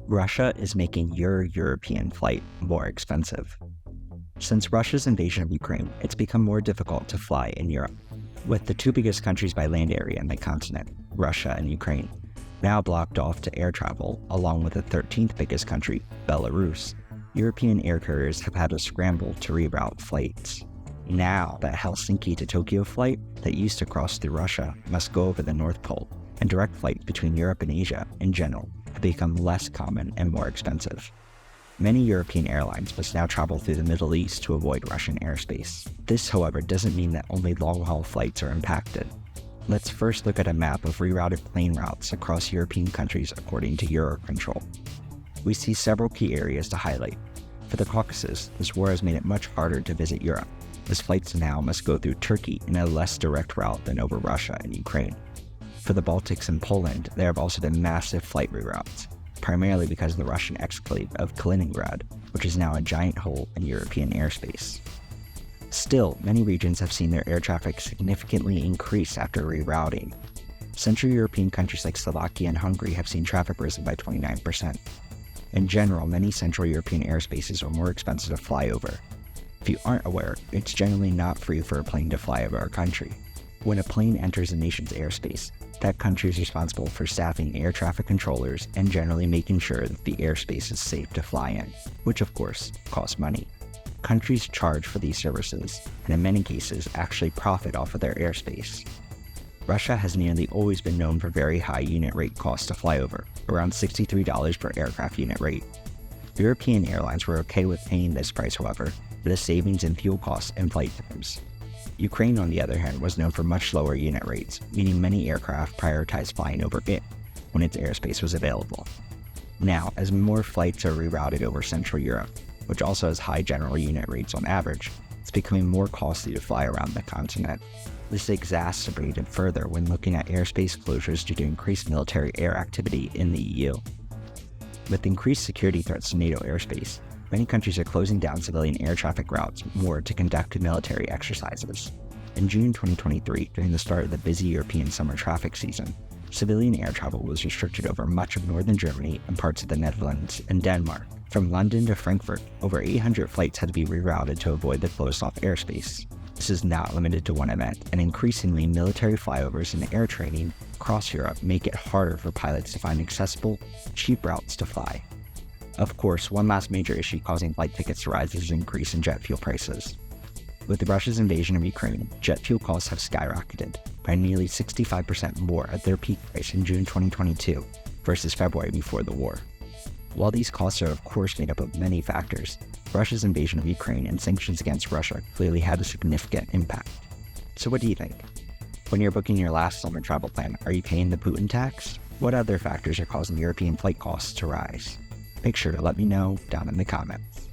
Russia is making your European flight more expensive. Since Russia's invasion of Ukraine, it's become more difficult to fly in Europe, with the two biggest countries by land area in the continent, Russia and Ukraine, now blocked off to air travel, along with the 13th biggest country, Belarus. European air carriers have had to scramble to reroute flights. Now, that Helsinki to Tokyo flight that used to cross through Russia must go over the North Pole, and direct flights between Europe and Asia, in general, have become less common and more expensive. Many European airlines must now travel through the Middle East to avoid Russian airspace. This, however, doesn't mean that only long-haul flights are impacted. Let's first look at a map of rerouted plane routes across European countries according to Eurocontrol. We see several key areas to highlight. For the Caucasus, this war has made it much harder to visit Europe, as flights now must go through Turkey in a less direct route than over Russia and Ukraine. For the Baltics and Poland, there have also been massive flight reroutes, primarily because of the Russian exclave of Kaliningrad, which is now a giant hole in European airspace. Still, many regions have seen their air traffic significantly increase after rerouting. Central European countries like Slovakia and Hungary have seen traffic risen by 29%. In general, many Central European airspaces are more expensive to fly over. If you aren't aware, it's generally not free for a plane to fly over a country. When a plane enters a nation's airspace, that country is responsible for staffing air traffic controllers and generally making sure that the airspace is safe to fly in, which of course costs money. Countries charge for these services, and in many cases actually profit off of their airspace. Russia has nearly always been known for very high unit rate costs to fly over, around $63 per aircraft unit rate. European airlines were okay with paying this price, however, for the savings in fuel costs and flight times. Ukraine, on the other hand, was known for much lower unit rates, meaning many aircraft prioritized flying over it when its airspace was available. Now, as more flights are rerouted over Central Europe, which also has high general unit rates on average, it's becoming more costly to fly around the continent. This is exacerbated further when looking at airspace closures due to increased military air activity in the EU. With increased security threats to NATO airspace, many countries are closing down civilian air traffic routes more to conduct military exercises. In June 2023, during the start of the busy European summer traffic season, civilian air travel was restricted over much of northern Germany and parts of the Netherlands and Denmark. From London to Frankfurt, over 800 flights had to be rerouted to avoid the closed-off airspace. This is not limited to one event, and increasingly military flyovers and air training across Europe make it harder for pilots to find accessible, cheap routes to fly. Of course, one last major issue causing flight tickets to rise is an increase in jet fuel prices. With Russia's invasion of Ukraine, jet fuel costs have skyrocketed by nearly 65% more at their peak price in June 2022 versus February before the war. While these costs are of course made up of many factors, Russia's invasion of Ukraine and sanctions against Russia clearly had a significant impact. So what do you think? When you're booking your last summer travel plan, are you paying the Putin tax? What other factors are causing European flight costs to rise? Make sure to let me know down in the comments.